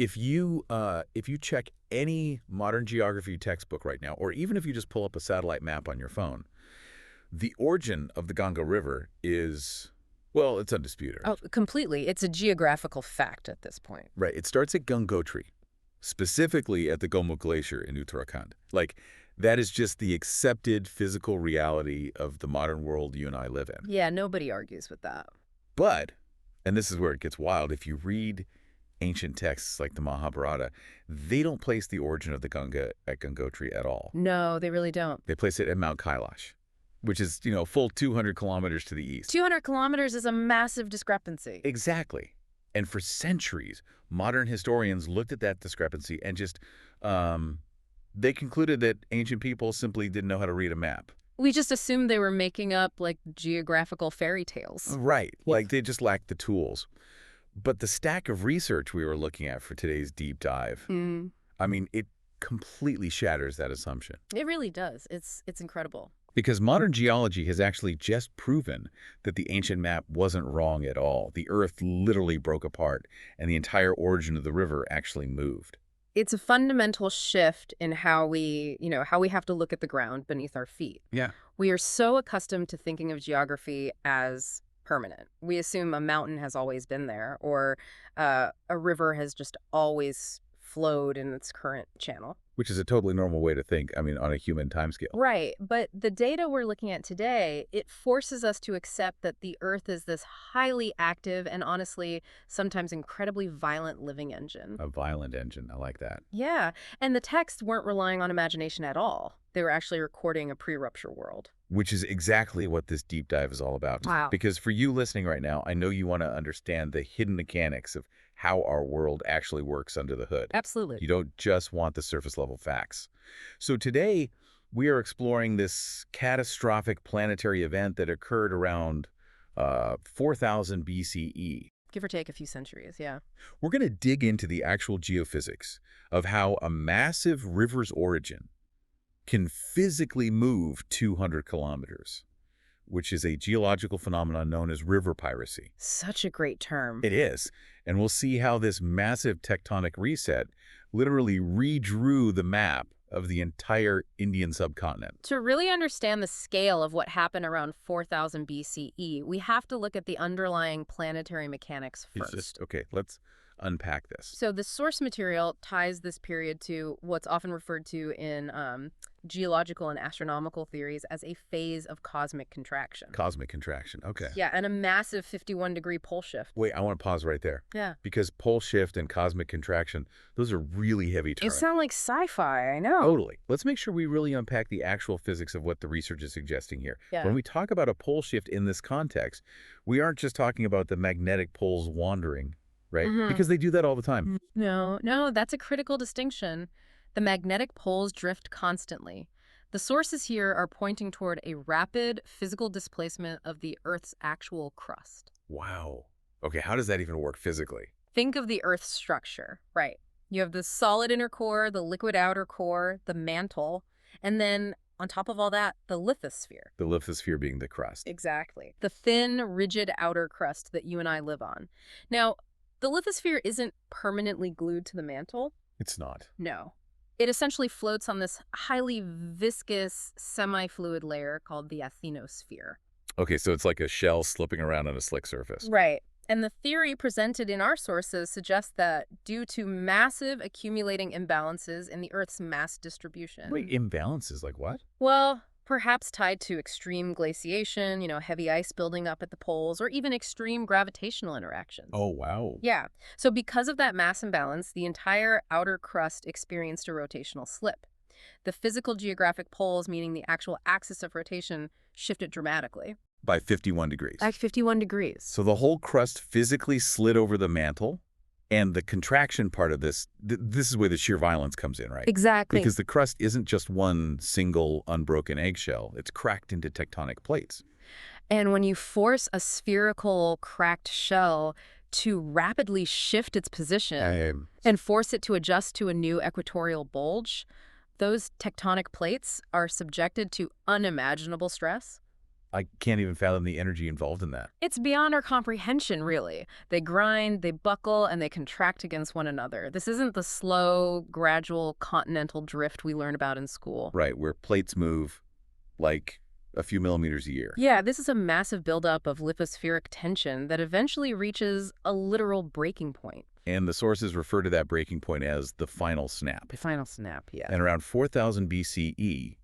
if you check any modern geography textbook right now, or even if you just pull up a satellite map on your phone, the origin of the Ganga River is, well, it's undisputed. Oh, completely. It's a geographical fact at this point. Right. It starts at Gangotri, specifically at the Gomukh Glacier in Uttarakhand. Like, that is just the accepted physical reality of the modern world you and I live in. Yeah, nobody argues with that. But, and this is where it gets wild, if you read ancient texts like the Mahabharata, they don't place the origin of the Ganga at Gangotri at all. No, they really don't. They place it at Mount Kailash, which is, full 200 kilometers to the east. 200 kilometers is a massive discrepancy. Exactly. And for centuries, modern historians looked at that discrepancy and just, they concluded that ancient people simply didn't know how to read a map. We just assumed they were making up, like, geographical fairy tales. Right. Like, they just lacked the tools. But the stack of research we were looking at for today's deep dive, I mean, it completely shatters that assumption. It really does. It's incredible. Because modern geology has actually just proven that the ancient map wasn't wrong at all. The Earth literally broke apart, and the entire origin of the river actually moved. It's a fundamental shift in how we have to look at the ground beneath our feet. Yeah. We are so accustomed to thinking of geography as permanent. We assume a mountain has always been there, or a river has just always flowed in its current channel. Which is a totally normal way to think, I mean, on a human timescale. Right. But the data we're looking at today, it forces us to accept that the Earth is this highly active and honestly, sometimes incredibly violent living engine. A violent engine. I like that. Yeah. And the texts weren't relying on imagination at all. They were actually recording a pre-rupture world. Which is exactly what this deep dive is all about. Wow. Because for you listening right now, I know you want to understand the hidden mechanics of how our world actually works under the hood. Absolutely. You don't just want the surface level facts. So today, we are exploring this catastrophic planetary event that occurred around 4000 BCE. Give or take a few centuries, yeah. We're going to dig into the actual geophysics of how a massive river's origin can physically move 200 kilometers, which is a geological phenomenon known as river piracy. Such a great term. It is. And we'll see how this massive tectonic reset literally redrew the map of the entire Indian subcontinent. To really understand the scale of what happened around 4000 BCE, we have to look at the underlying planetary mechanics first. Okay, let's unpack this. So the source material ties this period to what's often referred to in geological and astronomical theories as a phase of cosmic contraction. Cosmic contraction, okay. Yeah, and a massive 51-degree pole shift. Wait, I want to pause right there. Yeah. Because pole shift and cosmic contraction, those are really heavy terms. It sounds like sci-fi, I know. Totally. Let's make sure we really unpack the actual physics of what the research is suggesting here. Yeah. When we talk about a pole shift in this context, we aren't just talking about the magnetic poles wandering, right? Because they do that all the time. No, that's a critical distinction. The magnetic poles drift constantly. The sources here are pointing toward a rapid physical displacement of the Earth's actual crust. Wow. Okay, how does that even work physically? Think of the Earth's structure, right? You have the solid inner core, the liquid outer core, the mantle, and then on top of all that, the lithosphere. The lithosphere being the crust. Exactly. The thin, rigid outer crust that you and I live on. Now, the lithosphere isn't permanently glued to the mantle. It's not. No. It essentially floats on this highly viscous, semi-fluid layer called the asthenosphere. Okay, so it's like a shell slipping around on a slick surface. Right. And the theory presented in our sources suggests that due to massive accumulating imbalances in the Earth's mass distribution. Wait, imbalances? Like what? Well, perhaps tied to extreme glaciation, heavy ice building up at the poles, or even extreme gravitational interactions. Oh, wow. Yeah. So because of that mass imbalance, the entire outer crust experienced a rotational slip. The physical geographic poles, meaning the actual axis of rotation, shifted dramatically. By 51 degrees. Like 51 degrees. So the whole crust physically slid over the mantle, and the contraction part of this, this is where the sheer violence comes in, right? Exactly. Because the crust isn't just one single unbroken eggshell. It's cracked into tectonic plates. And when you force a spherical cracked shell to rapidly shift its position and force it to adjust to a new equatorial bulge, those tectonic plates are subjected to unimaginable stress. I can't even fathom the energy involved in that. It's beyond our comprehension, really. They grind, they buckle, and they contract against one another. This isn't the slow, gradual continental drift we learn about in school. Right, where plates move like a few millimeters a year. Yeah, this is a massive buildup of lithospheric tension that eventually reaches a literal breaking point. And the sources refer to that breaking point as the final snap. The final snap, yeah. And around 4000 BCE,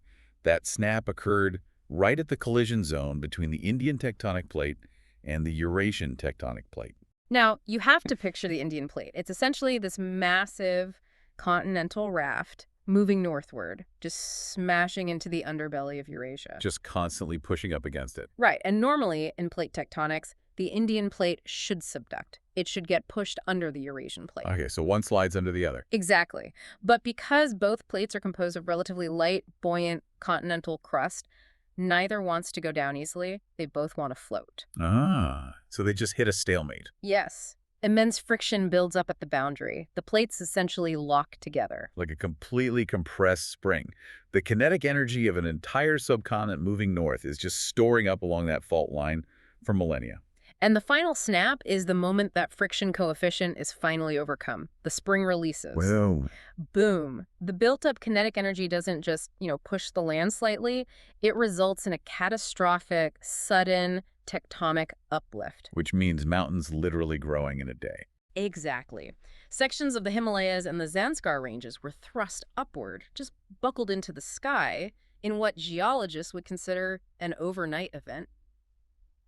that snap occurred right at the collision zone between the Indian tectonic plate and the Eurasian tectonic plate. Now, you have to picture the Indian plate. It's essentially this massive continental raft moving northward, just smashing into the underbelly of Eurasia. Just constantly pushing up against it. Right, and normally in plate tectonics, the Indian plate should subduct. It should get pushed under the Eurasian plate. Okay, so one slides under the other. Exactly. But because both plates are composed of relatively light, buoyant continental crust, neither wants to go down easily. They both want to float. So they just hit a stalemate. Yes. Immense friction builds up at the boundary. The plates essentially lock together. Like a completely compressed spring. The kinetic energy of an entire subcontinent moving north is just storing up along that fault line for millennia. And the final snap is the moment that friction coefficient is finally overcome. The spring releases. Well, Boom. The built-up kinetic energy doesn't just, push the land slightly. It results in a catastrophic, sudden, tectonic uplift. which means mountains literally growing in a day. Exactly. Sections of the Himalayas and the Zanskar ranges were thrust upward, just buckled into the sky, in what geologists would consider an overnight event.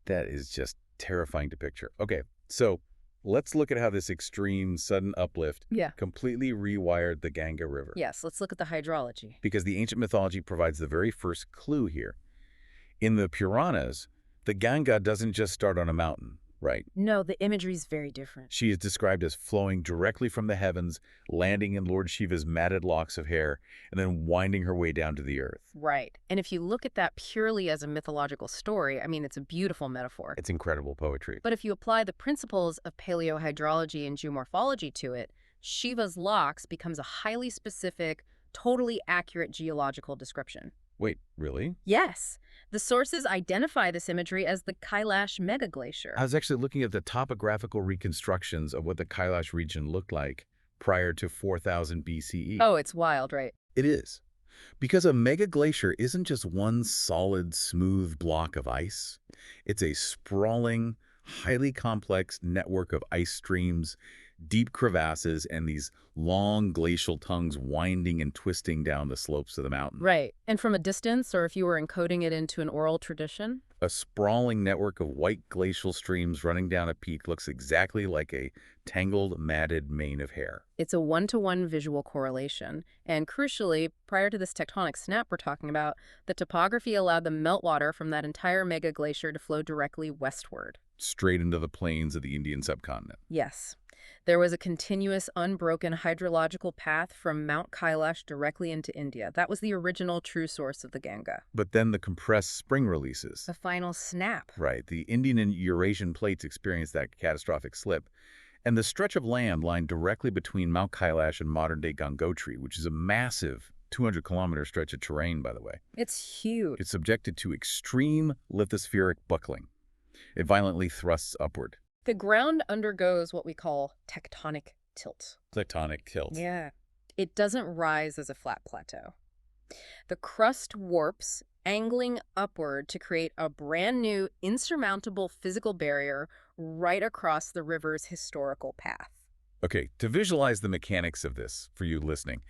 That is just terrifying to picture. Okay, so let's look at how this extreme sudden uplift Yeah. completely rewired the Ganga River. Yes, let's look at the hydrology. Because the ancient mythology provides the very first clue here. In the Puranas, the Ganga doesn't just start on a mountain, right? No, the imagery is very different. She is described as flowing directly from the heavens, landing in Lord Shiva's matted locks of hair, and then winding her way down to the earth. Right. And if you look at that purely as a mythological story, it's a beautiful metaphor. It's incredible poetry. But if you apply the principles of paleohydrology and geomorphology to it, Shiva's locks becomes a highly specific, totally accurate geological description. Wait, really? Yes. The sources identify this imagery as the Kailash megaglacier. I was actually looking at the topographical reconstructions of what the Kailash region looked like prior to 4000 BCE. Oh, it's wild, right? It is. Because a megaglacier isn't just one solid, smooth block of ice. It's a sprawling, highly complex network of ice streams, deep crevasses, and these long glacial tongues winding and twisting down the slopes of the mountain. Right. And from a distance, or if you were encoding it into an oral tradition? A sprawling network of white glacial streams running down a peak looks exactly like a tangled, matted mane of hair. It's a one-to-one visual correlation. And crucially, prior to this tectonic snap we're talking about, the topography allowed the meltwater from that entire megaglacier to flow directly westward. Straight into the plains of the Indian subcontinent. Yes. There was a continuous, unbroken hydrological path from Mount Kailash directly into India. That was the original true source of the Ganga. But then the compressed spring releases. The final snap. Right. The Indian and Eurasian plates experienced that catastrophic slip. And the stretch of land lying directly between Mount Kailash and modern-day Gangotri, which is a massive 200-kilometer stretch of terrain, by the way. It's huge. It's subjected to extreme lithospheric buckling. It violently thrusts upward. The ground undergoes what we call tectonic tilt. Tectonic tilt. Yeah. It doesn't rise as a flat plateau. The crust warps, angling upward to create a brand new, insurmountable physical barrier right across the river's historical path. Okay, to visualize the mechanics of this for you listening,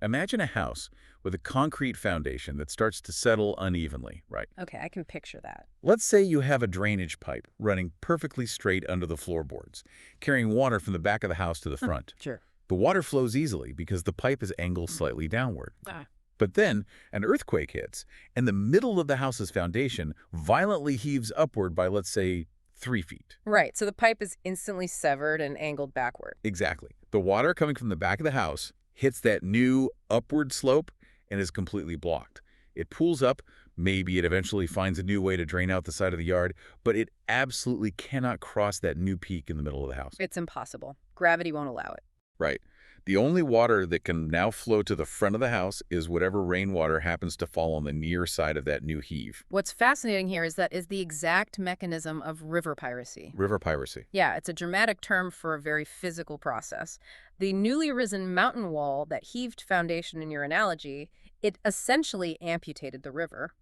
imagine a house with a concrete foundation that starts to settle unevenly, right? Okay, I can picture that. Let's say you have a drainage pipe running perfectly straight under the floorboards, carrying water from the back of the house to the front. Sure. The water flows easily because the pipe is angled slightly downward. Ah. But then an earthquake hits, and the middle of the house's foundation violently heaves upward by, let's say, 3 feet. Right, so the pipe is instantly severed and angled backward. Exactly. The water coming from the back of the house hits that new upward slope and is completely blocked. It pools up. Maybe it eventually finds a new way to drain out the side of the yard, but it absolutely cannot cross that new peak in the middle of the house. It's impossible. Gravity won't allow it. Right. The only water that can now flow to the front of the house is whatever rainwater happens to fall on the near side of that new heave. What's fascinating here is that is the exact mechanism of river piracy. River piracy. Yeah, it's a dramatic term for a very physical process. The newly risen mountain wall that heaved foundation in your analogy, it essentially amputated the river.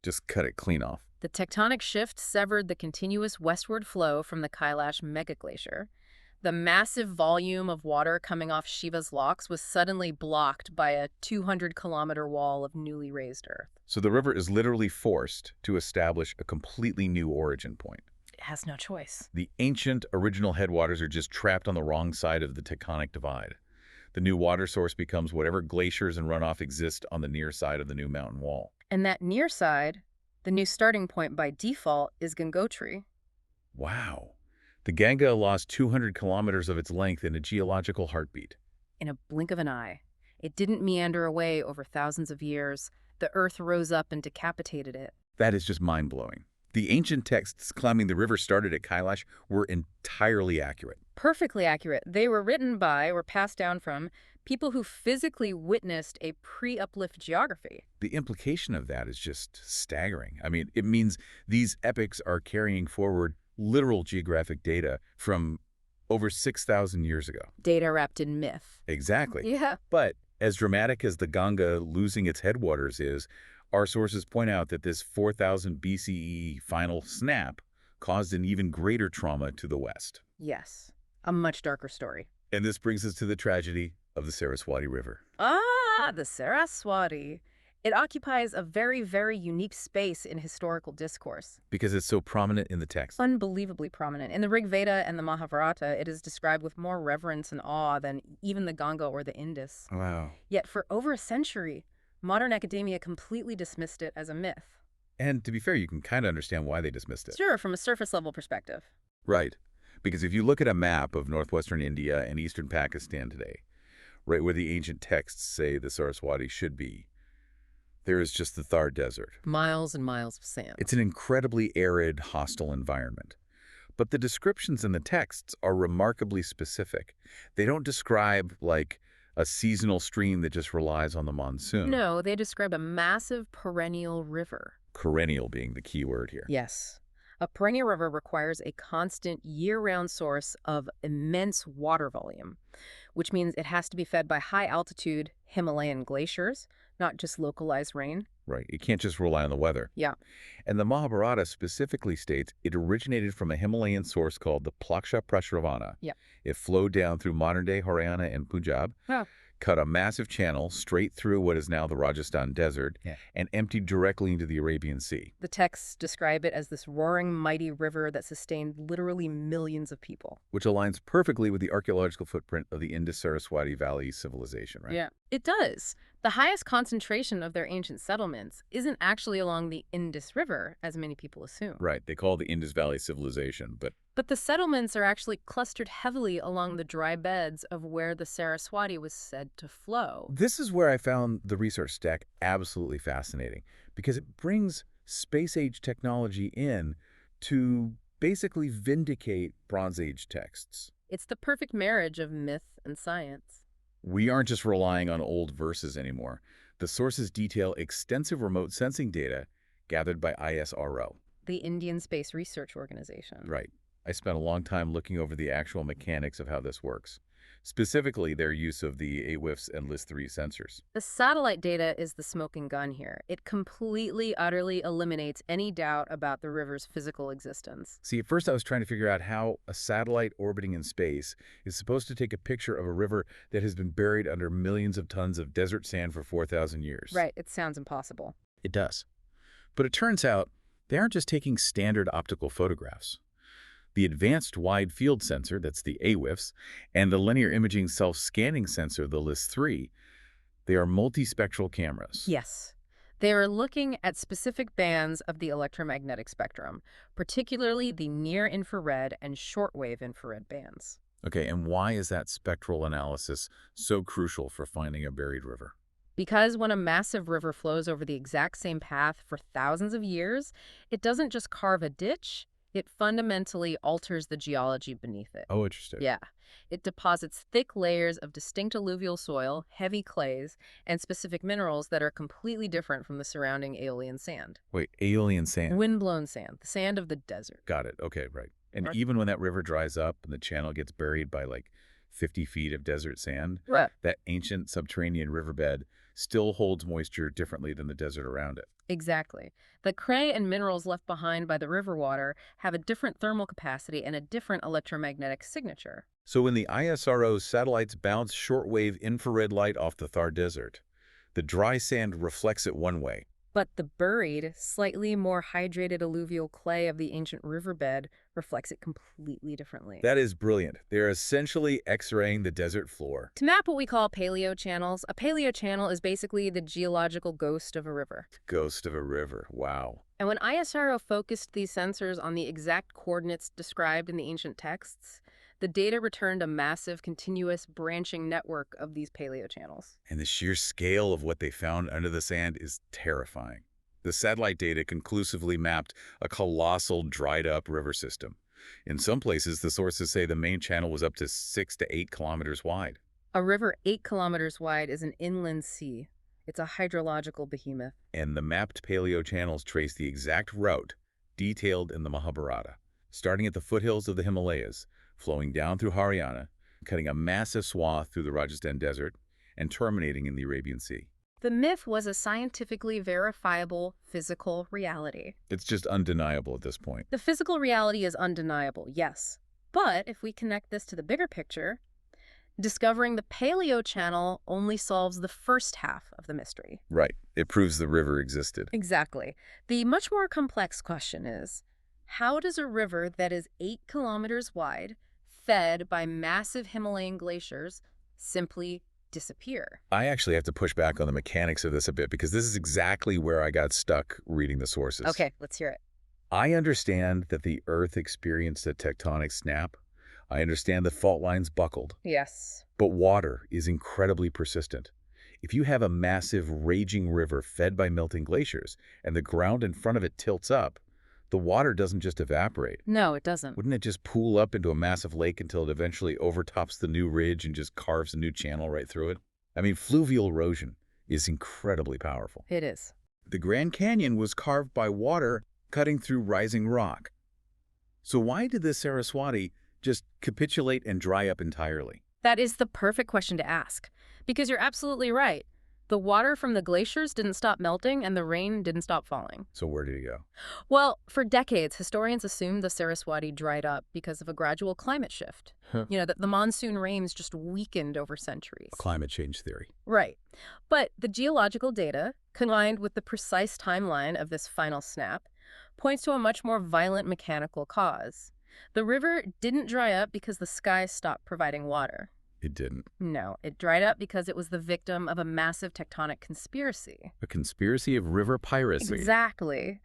Just cut it clean off. The tectonic shift severed the continuous westward flow from the Kailash megaglacier. The massive volume of water coming off Shiva's locks was suddenly blocked by a 200-kilometer wall of newly raised earth. So the river is literally forced to establish a completely new origin point. It has no choice. The ancient original headwaters are just trapped on the wrong side of the tectonic divide. The new water source becomes whatever glaciers and runoff exist on the near side of the new mountain wall. And that near side, the new starting point by default, is Gangotri. Wow. The Ganga lost 200 kilometers of its length in a geological heartbeat. In a blink of an eye. It didn't meander away over thousands of years. The earth rose up and decapitated it. That is just mind-blowing. The ancient texts claiming the river started at Kailash were entirely accurate. Perfectly accurate. They were written by or passed down from people who physically witnessed a pre-uplift geography. The implication of that is just staggering. I mean, it means these epics are carrying forward literal geographic data from over 6,000 years ago. Data wrapped in myth. Exactly. Yeah. But as dramatic as the Ganga losing its headwaters is, our sources point out that this 4000 BCE final snap caused an even greater trauma to the west. Yes. A much darker story. And this brings us to the tragedy of the Saraswati River. Ah, the Saraswati. It occupies a very, very unique space in historical discourse. Because it's so prominent in the text. Unbelievably prominent. In the Rig Veda and the Mahabharata, it is described with more reverence and awe than even the Ganga or the Indus. Wow. Yet for over a century, modern academia completely dismissed it as a myth. And to be fair, you can kind of understand why they dismissed it. Sure, from a surface-level perspective. Right. Because if you look at a map of northwestern India and eastern Pakistan today, right where the ancient texts say the Saraswati should be, there is just the Thar Desert. Miles and miles of sand. It's an incredibly arid, hostile environment. But the descriptions in the texts are remarkably specific. They don't describe, like, a seasonal stream that just relies on the monsoon. No, they describe a massive perennial river. Perennial being the key word here. Yes. A perennial river requires a constant year-round source of immense water volume, which means it has to be fed by high-altitude Himalayan glaciers, not just localized rain. Right. It can't just rely on the weather. Yeah. And the Mahabharata specifically states it originated from a Himalayan source called the Plaksha Prashravana. Yeah. It flowed down through modern-day Haryana and Punjab, cut a massive channel straight through what is now the Rajasthan desert, and emptied directly into the Arabian Sea. The texts describe it as this roaring, mighty river that sustained literally millions of people. Which aligns perfectly with the archaeological footprint of the Indus-Saraswati Valley civilization, right? Yeah, it does. The highest concentration of their ancient settlements isn't actually along the Indus River, as many people assume. Right. They call it the Indus Valley civilization, but the settlements are actually clustered heavily along the dry beds of where the Saraswati was said to flow. This is where I found the research stack absolutely fascinating, because it brings space-age technology in to basically vindicate Bronze Age texts. It's the perfect marriage of myth and science. We aren't just relying on old verses anymore. The sources detail extensive remote sensing data gathered by ISRO. The Indian Space Research Organization. Right. I spent a long time looking over the actual mechanics of how this works. Specifically, their use of the AWIFS and LIS-3 sensors. The satellite data is the smoking gun here. It completely, utterly eliminates any doubt about the river's physical existence. See, at first I was trying to figure out how a satellite orbiting in space is supposed to take a picture of a river that has been buried under millions of tons of desert sand for 4,000 years. Right, it sounds impossible. It does. But it turns out they aren't just taking standard optical photographs. The Advanced Wide Field Sensor, that's the AWIFS, and the Linear Imaging Self-Scanning Sensor, the LIS-3, they are multispectral cameras. Yes. They are looking at specific bands of the electromagnetic spectrum, particularly the near-infrared and shortwave infrared bands. Okay, and why is that spectral analysis so crucial for finding a buried river? Because when a massive river flows over the exact same path for thousands of years, it doesn't just carve a ditch, It fundamentally alters the geology beneath it. Oh, interesting. Yeah. It deposits thick layers of distinct alluvial soil, heavy clays, and specific minerals that are completely different from the surrounding aeolian sand. Wait, alien sand. Windblown sand, the sand of the desert. Got it. Okay, right. And Right. even when that river dries up and the channel gets buried by like 50 feet of desert sand, Right. that ancient subterranean riverbed still holds moisture differently than the desert around it. Exactly. The clay and minerals left behind by the river water have a different thermal capacity and a different electromagnetic signature. So when the ISRO's satellites bounce shortwave infrared light off the Thar Desert, the dry sand reflects it one way. But the buried, slightly more hydrated alluvial clay of the ancient riverbed reflects it completely differently. That is brilliant. They're essentially X-raying the desert floor. To map what we call paleochannels, a paleochannel is basically the geological ghost of a river. Ghost of a river. Wow. And when ISRO focused these sensors on the exact coordinates described in the ancient texts, the data returned a massive, continuous, branching network of these paleochannels. And the sheer scale of what they found under the sand is terrifying. The satellite data conclusively mapped a colossal dried-up river system. In some places, the sources say the main channel was up to 6 to 8 kilometers wide. A river 8 kilometers wide is an inland sea. It's a hydrological behemoth. And the mapped paleochannels trace the exact route detailed in the Mahabharata, starting at the foothills of the Himalayas, flowing down through Haryana, cutting a massive swath through the Rajasthan Desert, and terminating in the Arabian Sea. The myth was a scientifically verifiable physical reality. It's just undeniable at this point. The physical reality is undeniable, yes. But if we connect this to the bigger picture, discovering the paleochannel only solves the first half of the mystery. Right. It proves the river existed. Exactly. The much more complex question is, how does a river that is 8 kilometers wide, fed by massive Himalayan glaciers, simply disappear? I actually have to push back on the mechanics of this a bit because this is exactly where I got stuck reading the sources. Okay, let's hear it. I understand that the Earth experienced a tectonic snap. I understand that fault lines buckled. Yes. But water is incredibly persistent. If you have a massive, raging river fed by melting glaciers and the ground in front of it tilts up, the water doesn't just evaporate. No, it doesn't. Wouldn't it just pool up into a massive lake until it eventually overtops the new ridge and just carves a new channel right through it? I mean, fluvial erosion is incredibly powerful. It is. The Grand Canyon was carved by water cutting through rising rock. So why did the Saraswati just capitulate and dry up entirely? That is the perfect question to ask. Because you're absolutely right. The water from the glaciers didn't stop melting and the rain didn't stop falling. So where did it go? Well, for decades, historians assumed the Saraswati dried up because of a gradual climate shift. That the monsoon rains just weakened over centuries. Climate change theory. Right. But the geological data, combined with the precise timeline of this final snap, points to a much more violent mechanical cause. The river didn't dry up because the sky stopped providing water. It didn't. No, it dried up because it was the victim of a massive tectonic conspiracy. A conspiracy of river piracy. Exactly.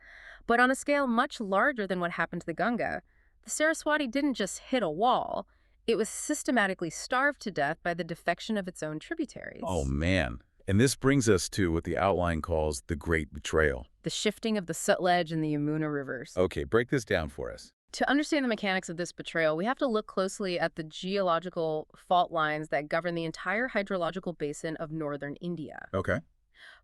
But on a scale much larger than what happened to the Ganga, the Saraswati didn't just hit a wall. It was systematically starved to death by the defection of its own tributaries. Oh, man. And this brings us to what the outline calls the Great Betrayal. The shifting of the Sutlej and the Yamuna rivers. Okay, break this down for us. To understand the mechanics of this betrayal, we have to look closely at the geological fault lines that govern the entire hydrological basin of northern India. Okay.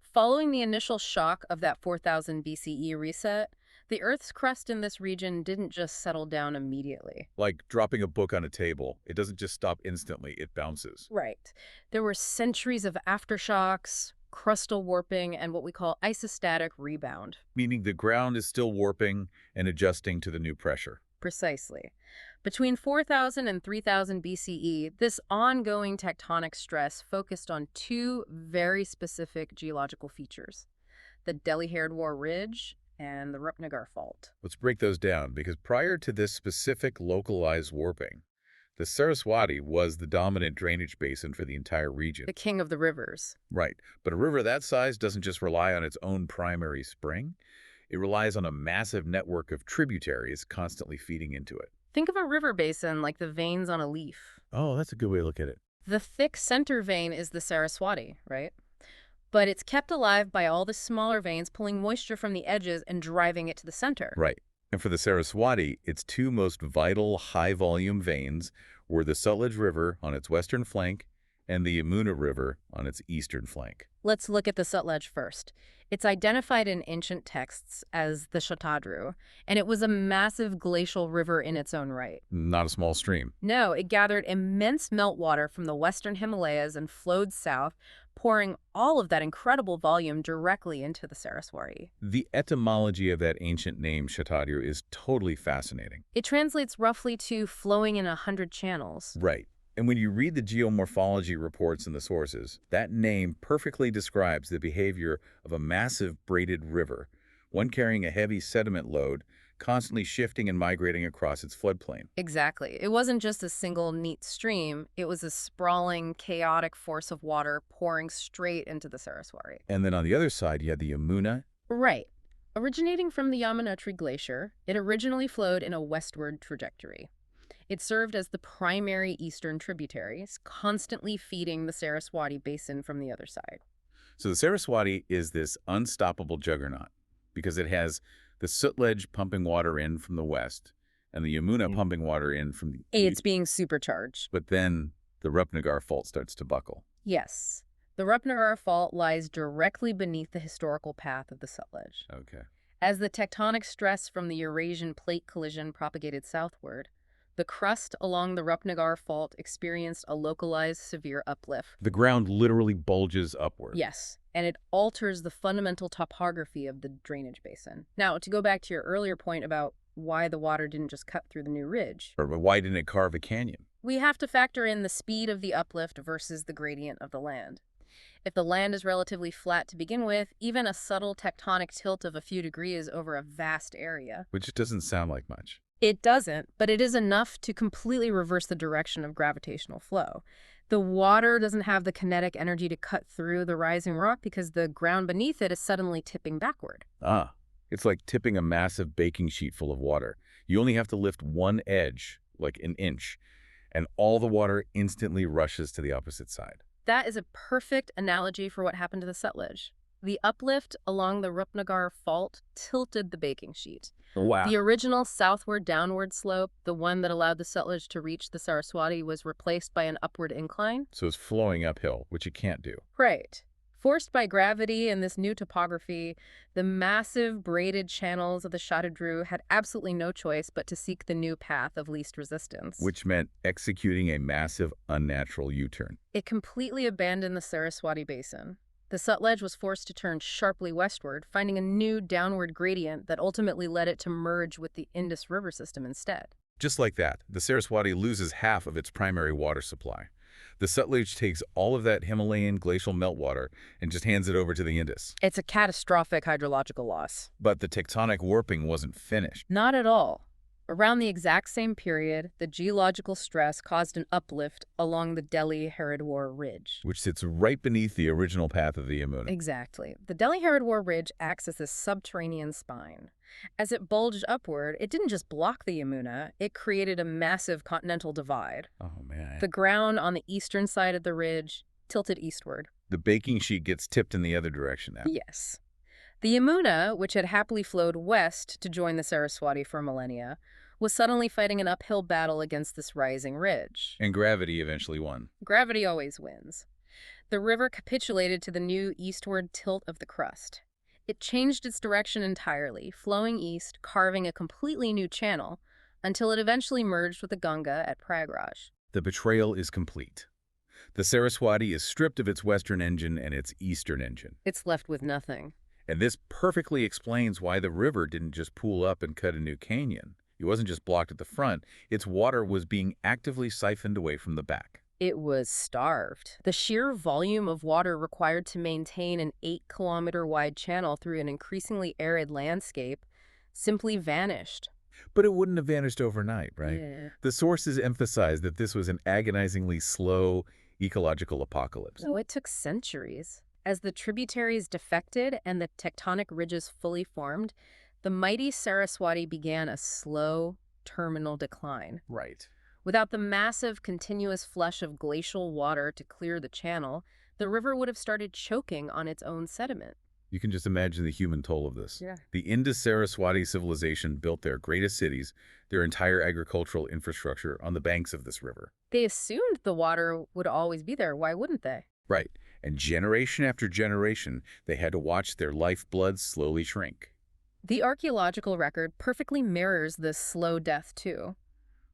Following the initial shock of that 4000 BCE reset, the Earth's crust in this region didn't just settle down immediately. Like dropping a book on a table. It doesn't just stop instantly, it bounces. Right. There were centuries of aftershocks, crustal warping, and what we call isostatic rebound. Meaning the ground is still warping and adjusting to the new pressure. Precisely. Between 4000 and 3000 BCE, this ongoing tectonic stress focused on two very specific geological features: the Delhi-Hardwar Ridge and the Rupnagar Fault. Let's break those down, because prior to this specific localized warping, the Saraswati was the dominant drainage basin for the entire region. The king of the rivers. Right. But a river that size doesn't just rely on its own primary spring. It relies on a massive network of tributaries constantly feeding into it. Think of a river basin like the veins on a leaf. Oh, that's a good way to look at it. The thick center vein is the Saraswati, right? But it's kept alive by all the smaller veins pulling moisture from the edges and driving it to the center. Right. And for the Saraswati, its two most vital high-volume veins were the Sutlej River on its western flank and the Yamuna River on its eastern flank. Let's look at the Sutlej first. It's identified in ancient texts as the Shatadru, and it was a massive glacial river in its own right. Not a small stream. No, it gathered immense meltwater from the western Himalayas and flowed south, pouring all of that incredible volume directly into the Saraswati. The etymology of that ancient name, Shatadru, is totally fascinating. It translates roughly to flowing in 100 channels. Right. And when you read the geomorphology reports in the sources, that name perfectly describes the behavior of a massive braided river, one carrying a heavy sediment load, constantly shifting and migrating across its floodplain. Exactly. It wasn't just a single neat stream. It was a sprawling, chaotic force of water pouring straight into the Saraswati. And then on the other side, you had the Yamuna. Right. Originating from the Yamuna Glacier, it originally flowed in a westward trajectory. It served as the primary eastern tributaries, constantly feeding the Saraswati basin from the other side. So the Saraswati is this unstoppable juggernaut because it has the Sutlej pumping water in from the west and the Yamuna pumping water in from the It's east. being supercharged. But then the Rupnagar fault starts to buckle. Yes. The Rupnagar Fault lies directly beneath the historical path of the Sutlej. Okay. As the tectonic stress from the Eurasian plate collision propagated southward, the crust along the Rupnagar Fault experienced a localized severe uplift. The ground literally bulges upward. Yes, and it alters the fundamental topography of the drainage basin. Now, to go back to your earlier point about why the water didn't just cut through the new ridge, Or why didn't it carve a canyon? we have to factor in the speed of the uplift versus the gradient of the land. If the land is relatively flat to begin with, even a subtle tectonic tilt of a few degrees over a vast area. Which doesn't sound like much. It doesn't, but it is enough to completely reverse the direction of gravitational flow. The water doesn't have the kinetic energy to cut through the rising rock because the ground beneath it is suddenly tipping backward. Ah, it's like tipping a massive baking sheet full of water. You only have to lift one edge, like an inch, and all the water instantly rushes to the opposite side. That is a perfect analogy for what happened to the Sutlej. The uplift along the Rupnagar Fault tilted the baking sheet. Wow. The original southward-downward slope, the one that allowed the Sutlej to reach the Saraswati, was replaced by an upward incline. So it's flowing uphill, which it can't do. Right. Forced by gravity and this new topography, the massive braided channels of the Shatadru had absolutely no choice but to seek the new path of least resistance. Which meant executing a massive, unnatural U-turn. It completely abandoned the Saraswati basin. The Sutlej was forced to turn sharply westward, finding a new downward gradient that ultimately led it to merge with the Indus River system instead. Just like that, the Saraswati loses half of its primary water supply. The Sutlej takes all of that Himalayan glacial meltwater and just hands it over to the Indus. It's a catastrophic hydrological loss. But the tectonic warping wasn't finished. Not at all. Around the exact same period, the geological stress caused an uplift along the Delhi-Haridwar Ridge. Which sits right beneath the original path of the Yamuna. Exactly. The Delhi-Haridwar Ridge acts as this subterranean spine. As it bulged upward, it didn't just block the Yamuna, it created a massive continental divide. Oh, man. The ground on the eastern side of the ridge tilted eastward. The baking sheet gets tipped in the other direction now. Yes. The Yamuna, which had happily flowed west to join the Saraswati for millennia, was suddenly fighting an uphill battle against this rising ridge. And gravity eventually won. Gravity always wins. The river capitulated to the new eastward tilt of the crust. It changed its direction entirely, flowing east, carving a completely new channel, until it eventually merged with the Ganga at Prayagraj. The betrayal is complete. The Saraswati is stripped of its western engine and its eastern engine. It's left with nothing. And this perfectly explains why the river didn't just pool up and cut a new canyon. It wasn't just blocked at the front. Its water was being actively siphoned away from the back. It was starved. The sheer volume of water required to maintain an 8-kilometer-wide channel through an increasingly arid landscape simply vanished. But it wouldn't have vanished overnight, right? Yeah. The sources emphasize that this was an agonizingly slow ecological apocalypse. So it took centuries. As the tributaries defected and the tectonic ridges fully formed, the mighty Saraswati began a slow, terminal decline. Right. Without the massive, continuous flush of glacial water to clear the channel, the river would have started choking on its own sediment. You can just imagine the human toll of this. Yeah. The Indus-Saraswati civilization built their greatest cities, their entire agricultural infrastructure on the banks of this river. They assumed the water would always be there. Why wouldn't they? Right. And generation after generation, they had to watch their lifeblood slowly shrink. The archaeological record perfectly mirrors this slow death, too.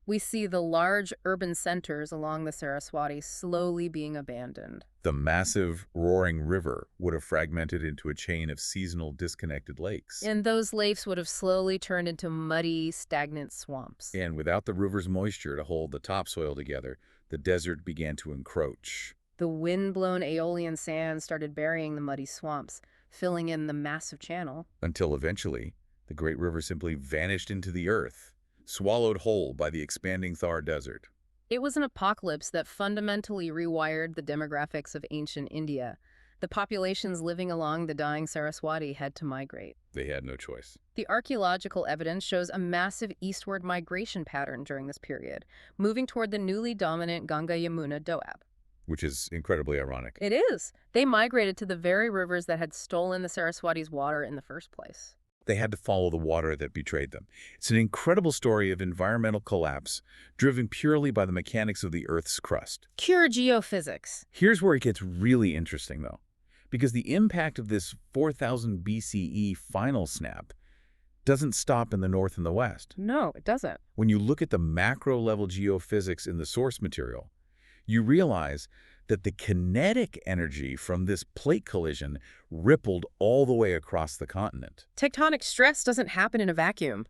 We see the large urban centers along the Saraswati slowly being abandoned. The massive, roaring river would have fragmented into a chain of seasonal disconnected lakes. And those lakes would have slowly turned into muddy, stagnant swamps. And without the river's moisture to hold the topsoil together, the desert began to encroach. The wind-blown Aeolian sand started burying the muddy swamps, filling in the massive channel. Until eventually, the great river simply vanished into the earth, swallowed whole by the expanding Thar Desert. It was an apocalypse that fundamentally rewired the demographics of ancient India. The populations living along the dying Saraswati had to migrate. They had no choice. The archaeological evidence shows a massive eastward migration pattern during this period, moving toward the newly dominant Ganga-Yamuna Doab. Which is incredibly ironic. It is. They migrated to the very rivers that had stolen the Saraswati's water in the first place. They had to follow the water that betrayed them. It's an incredible story of environmental collapse, driven purely by the mechanics of the Earth's crust. Pure geophysics. Here's where it gets really interesting, though, because the impact of this 4000 BCE final snap doesn't stop in the north and the west. No, it doesn't. When you look at the macro-level geophysics in the source material, you realize that the kinetic energy from this plate collision rippled all the way across the continent. Tectonic stress doesn't happen in a vacuum.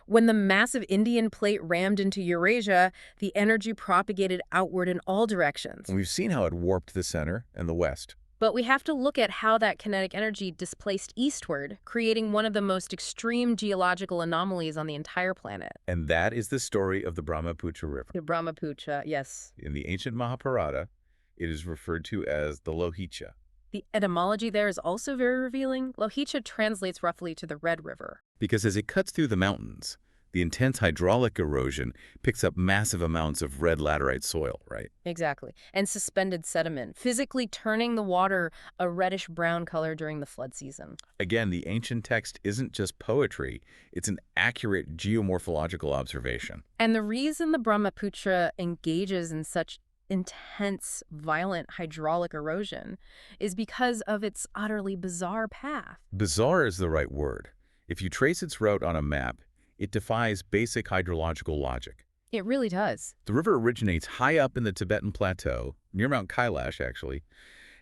When the massive Indian plate rammed into Eurasia, the energy propagated outward in all directions. And we've seen how it warped the center and the west. But we have to look at how that kinetic energy displaced eastward, creating one of the most extreme geological anomalies on the entire planet. And that is the story of the Brahmaputra River. The Brahmaputra, yes. In the ancient Mahabharata, it is referred to as the Lohicha. The etymology there is also very revealing. Lohicha translates roughly to the Red River. Because as it cuts through the mountains, the intense hydraulic erosion picks up massive amounts of red laterite soil, right? Exactly. And suspended sediment, physically turning the water a reddish-brown color during the flood season. Again, the ancient text isn't just poetry, it's an accurate geomorphological observation. And the reason the Brahmaputra engages in such intense, violent hydraulic erosion is because of its utterly bizarre path. Bizarre is the right word. If you trace its route on a map, it defies basic hydrological logic. It really does. The river originates high up in the Tibetan Plateau, near Mount Kailash actually,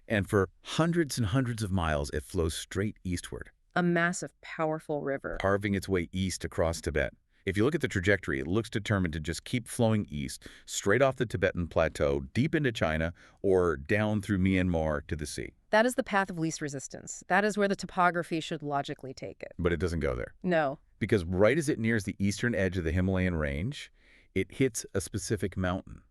and for hundreds and hundreds of miles it flows straight eastward. A massive, powerful river. Carving its way east across Tibet. If you look at the trajectory, it looks determined to just keep flowing east, straight off the Tibetan Plateau, deep into China, or down through Myanmar to the sea. That is the path of least resistance. That is where the topography should logically take it. But it doesn't go there. No. Because right as it nears the eastern edge of the Himalayan range, it hits a specific mountain,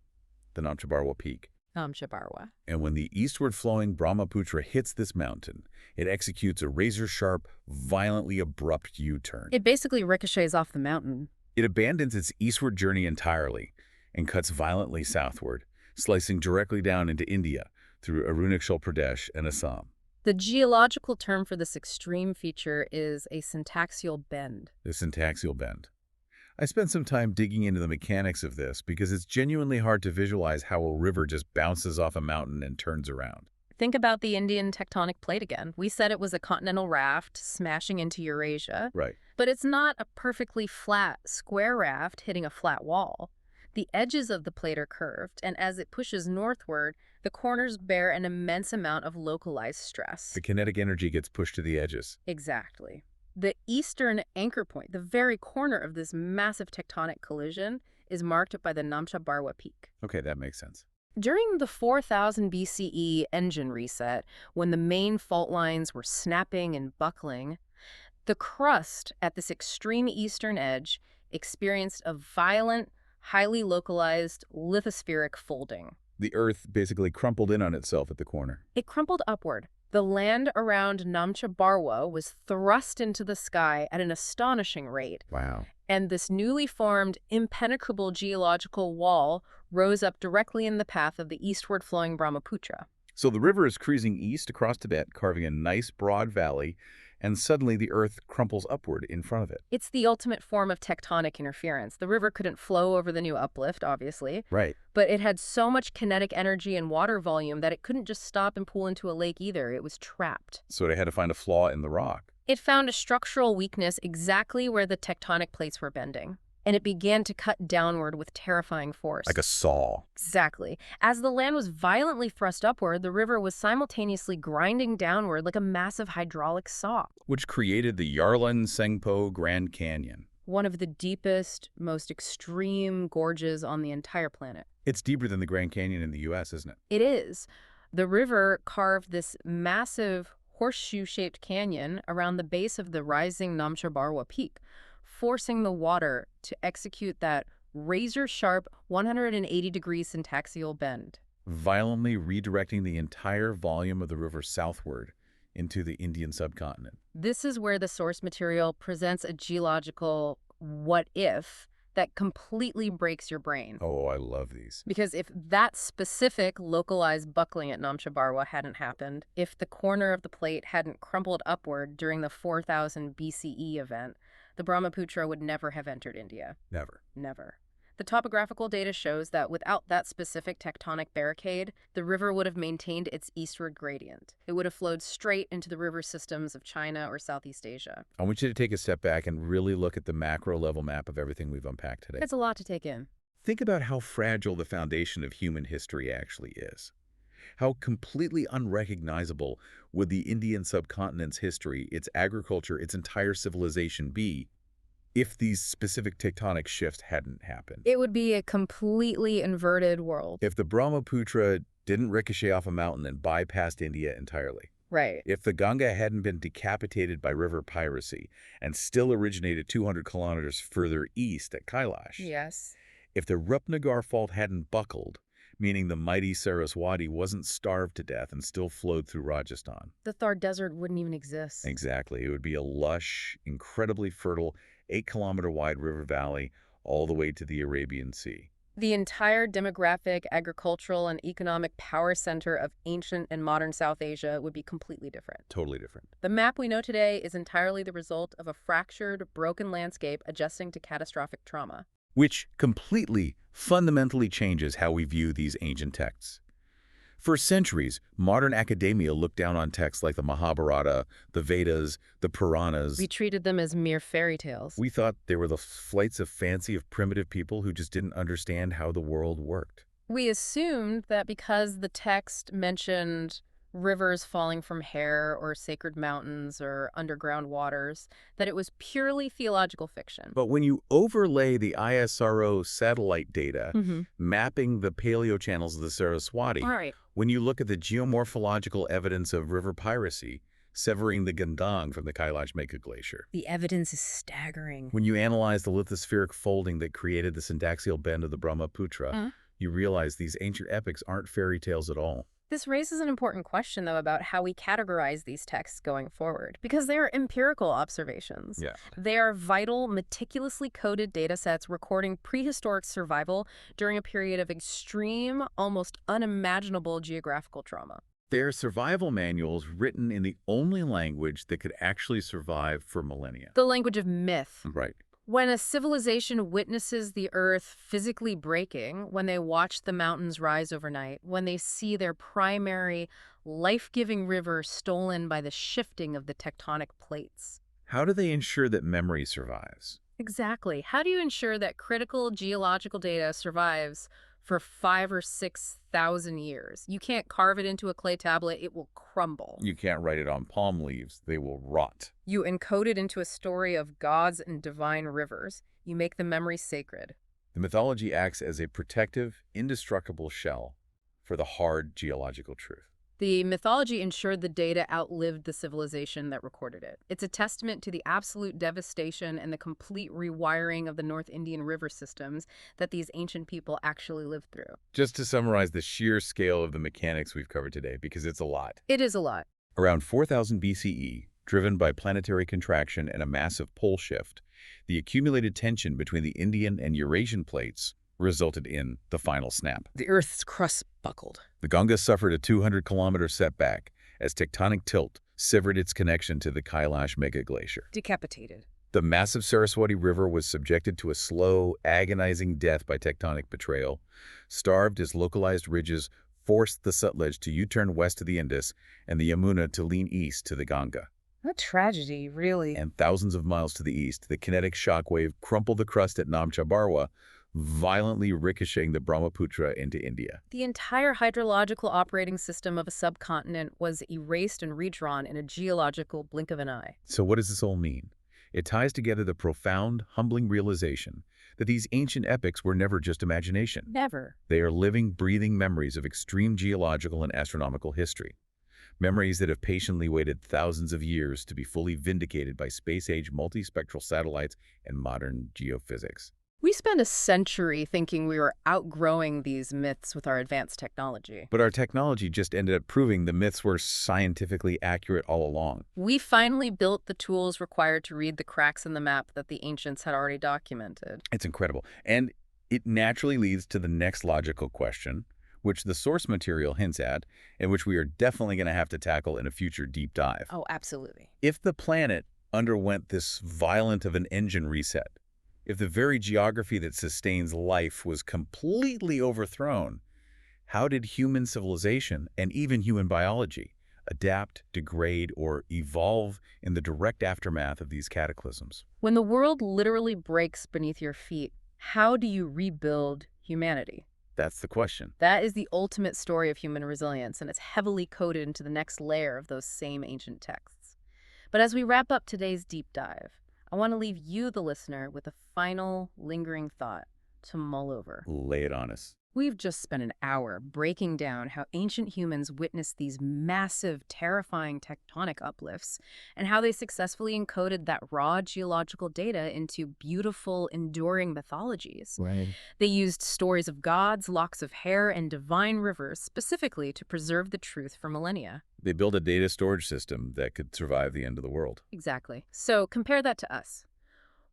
the Namcha Barwa Peak. Namcha Barwa. And when the eastward-flowing Brahmaputra hits this mountain, it executes a razor-sharp, violently abrupt U-turn. It basically ricochets off the mountain. It abandons its eastward journey entirely and cuts violently southward, slicing directly down into India through Arunachal Pradesh and Assam. The geological term for this extreme feature is a syntaxial bend. The syntaxial bend. I spent some time digging into the mechanics of this because it's genuinely hard to visualize how a river just bounces off a mountain and turns around. Think about the Indian tectonic plate again. We said it was a continental raft smashing into Eurasia. Right. But it's not a perfectly flat, square raft hitting a flat wall. The edges of the plate are curved, and as it pushes northward, the corners bear an immense amount of localized stress. The kinetic energy gets pushed to the edges. Exactly. The eastern anchor point, the very corner of this massive tectonic collision, is marked by the Namcha Barwa Peak. Okay, that makes sense. During the 4000 BCE engine reset, when the main fault lines were snapping and buckling, the crust at this extreme eastern edge experienced a violent, highly localized lithospheric folding. The Earth basically crumpled in on itself at the corner. It crumpled upward. The land around Namcha Barwa was thrust into the sky at an astonishing rate. Wow. And this newly formed, impenetrable geological wall rose up directly in the path of the eastward-flowing Brahmaputra. So the river is cruising east across Tibet, carving a nice broad valley, and suddenly the Earth crumples upward in front of it. It's the ultimate form of tectonic interference. The river couldn't flow over the new uplift, obviously, Right. but it had so much kinetic energy and water volume that it couldn't just stop and pool into a lake either. It was trapped. So they had to find a flaw in the rock. It found a structural weakness exactly where the tectonic plates were bending, and it began to cut downward with terrifying force. Like a saw. Exactly. As the land was violently thrust upward, the river was simultaneously grinding downward like a massive hydraulic saw. Which created the Yarlun Sengpo Grand Canyon. One of the deepest, most extreme gorges on the entire planet. It's deeper than the Grand Canyon in the U.S., isn't it? It is. The river carved this massive horseshoe-shaped canyon around the base of the rising Namcha Barwa peak, forcing the water to execute that razor-sharp 180-degree syntaxial bend. Violently redirecting the entire volume of the river southward into the Indian subcontinent. This is where the source material presents a geological what-if that completely breaks your brain. Oh, I love these. Because if that specific localized buckling at Namcha Barwa hadn't happened, if the corner of the plate hadn't crumpled upward during the 4000 BCE event, the Brahmaputra would never have entered India. Never. Never. The topographical data shows that without that specific tectonic barricade, the river would have maintained its eastward gradient. It would have flowed straight into the river systems of China or Southeast Asia. I want you to take a step back and really look at the macro-level map of everything we've unpacked today. It's a lot to take in. Think about how fragile the foundation of human history actually is. How completely unrecognizable would the Indian subcontinent's history, its agriculture, its entire civilization be if these specific tectonic shifts hadn't happened? It would be a completely inverted world. If the Brahmaputra didn't ricochet off a mountain and bypassed India entirely. Right. If the Ganga hadn't been decapitated by river piracy and still originated 200 kilometers further east at Kailash. Yes. If the Rupnagar fault hadn't buckled, meaning the mighty Saraswati wasn't starved to death and still flowed through Rajasthan. The Thar Desert wouldn't even exist. Exactly. It would be a lush, incredibly fertile, 8-kilometer-wide river valley all the way to the Arabian Sea. The entire demographic, agricultural, and economic power center of ancient and modern South Asia would be completely different. Totally different. The map we know today is entirely the result of a fractured, broken landscape adjusting to catastrophic trauma. Which completely, fundamentally changes how we view these ancient texts. For centuries, modern academia looked down on texts like the Mahabharata, the Vedas, the Puranas. We treated them as mere fairy tales. We thought they were the flights of fancy of primitive people who just didn't understand how the world worked. We assumed that because the text mentioned rivers falling from hair or sacred mountains or underground waters, that it was purely theological fiction. But when you overlay the ISRO satellite data mapping the paleochannels of the Saraswati, Right. when you look at the geomorphological evidence of river piracy, severing the Gandang from the Kailash Mega Glacier, The evidence is staggering. when you analyze the lithospheric folding that created the syntaxial bend of the Brahmaputra, you realize these ancient epics aren't fairy tales at all. This raises an important question, though, about how we categorize these texts going forward, because they are empirical observations. Yeah. They are vital, meticulously coded data sets recording prehistoric survival during a period of extreme, almost unimaginable geographical trauma. They're survival manuals written in the only language that could actually survive for millennia. The language of myth. Right. When a civilization witnesses the earth physically breaking, when they watch the mountains rise overnight, when they see their primary life-giving river stolen by the shifting of the tectonic plates. How do they ensure that memory survives? Exactly. How do you ensure that critical geological data survives for 5,000 or 6,000 years? You can't carve it into a clay tablet. It will crumble. You can't write it on palm leaves. They will rot. You encode it into a story of gods and divine rivers. You make the memory sacred. The mythology acts as a protective, indestructible shell for the hard geological truth. The mythology ensured the data outlived the civilization that recorded it. It's a testament to the absolute devastation and the complete rewiring of the North Indian river systems that these ancient people actually lived through. Just to summarize the sheer scale of the mechanics we've covered today, because it's a lot. It is a lot. Around 4000 BCE, driven by planetary contraction and a massive pole shift, the accumulated tension between the Indian and Eurasian plates resulted in the final snap. The Earth's crust buckled. The Ganga suffered a 200-kilometer setback as tectonic tilt severed its connection to the Kailash megaglacier. Decapitated. The massive Saraswati River was subjected to a slow, agonizing death by tectonic betrayal, starved as localized ridges forced the Sutlej to U-turn west to the Indus and the Yamuna to lean east to the Ganga. A tragedy, really. And thousands of miles to the east, the kinetic shockwave crumpled the crust at Namcha Barwa, violently ricocheting the Brahmaputra into India. The entire hydrological operating system of a subcontinent was erased and redrawn in a geological blink of an eye. So what does this all mean? It ties together the profound, humbling realization that these ancient epics were never just imagination. Never. They are living, breathing memories of extreme geological and astronomical history. Memories that have patiently waited thousands of years to be fully vindicated by space-age multispectral satellites and modern geophysics. We spent a century thinking we were outgrowing these myths with our advanced technology. But our technology just ended up proving the myths were scientifically accurate all along. We finally built the tools required to read the cracks in the map that the ancients had already documented. It's incredible. And it naturally leads to the next logical question, which the source material hints at, and which we are definitely going to have to tackle in a future deep dive. Oh, absolutely. If the planet underwent this violent of an engine reset, if the very geography that sustains life was completely overthrown, how did human civilization and even human biology adapt, degrade, or evolve in the direct aftermath of these cataclysms? When the world literally breaks beneath your feet, how do you rebuild humanity? That's the question. That is the ultimate story of human resilience, and it's heavily coded into the next layer of those same ancient texts. But as we wrap up today's deep dive, I want to leave you, the listener, with a final, lingering thought to mull over. Lay it on us. We've just spent an hour breaking down how ancient humans witnessed these massive, terrifying tectonic uplifts and how they successfully encoded that raw geological data into beautiful, enduring mythologies. Right. They used stories of gods, locks of hair, and divine rivers specifically to preserve the truth for millennia. They built a data storage system that could survive the end of the world. Exactly. So compare that to us.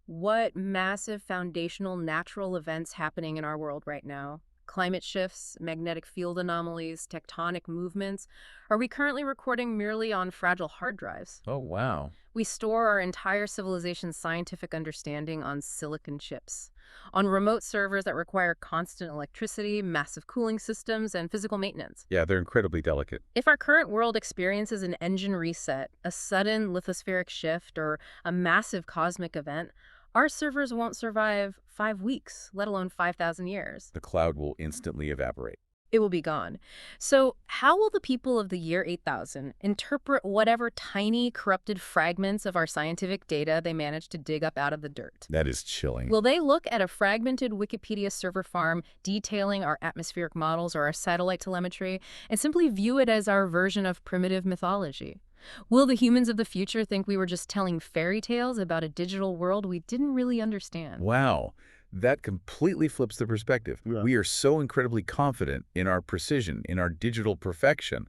What massive foundational natural events happening in our world right now? Climate shifts, magnetic field anomalies, tectonic movements, are we currently recording merely on fragile hard drives? Oh, wow. We store our entire civilization's scientific understanding on silicon chips, on remote servers that require constant electricity, massive cooling systems, and physical maintenance. Yeah, they're incredibly delicate. If our current world experiences an engine reset, a sudden lithospheric shift, or a massive cosmic event, our servers won't survive 5 weeks, let alone 5,000 years. The cloud will instantly evaporate. It will be gone. So how will the people of the year 8000 interpret whatever tiny, corrupted fragments of our scientific data they managed to dig up out of the dirt? That is chilling. Will they look at a fragmented Wikipedia server farm detailing our atmospheric models or our satellite telemetry and simply view it as our version of primitive mythology? Will the humans of the future think we were just telling fairy tales about a digital world we didn't really understand? Wow. That completely flips the perspective. Yeah. We are so incredibly confident in our precision, in our digital perfection.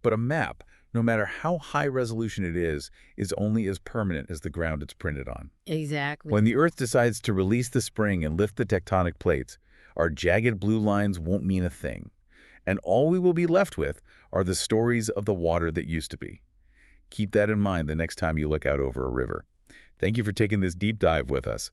But a map, no matter how high resolution it is only as permanent as the ground it's printed on. Exactly. When the Earth decides to release the spring and lift the tectonic plates, our jagged blue lines won't mean a thing. And all we will be left with are the stories of the water that used to be. Keep that in mind the next time you look out over a river. Thank you for taking this deep dive with us.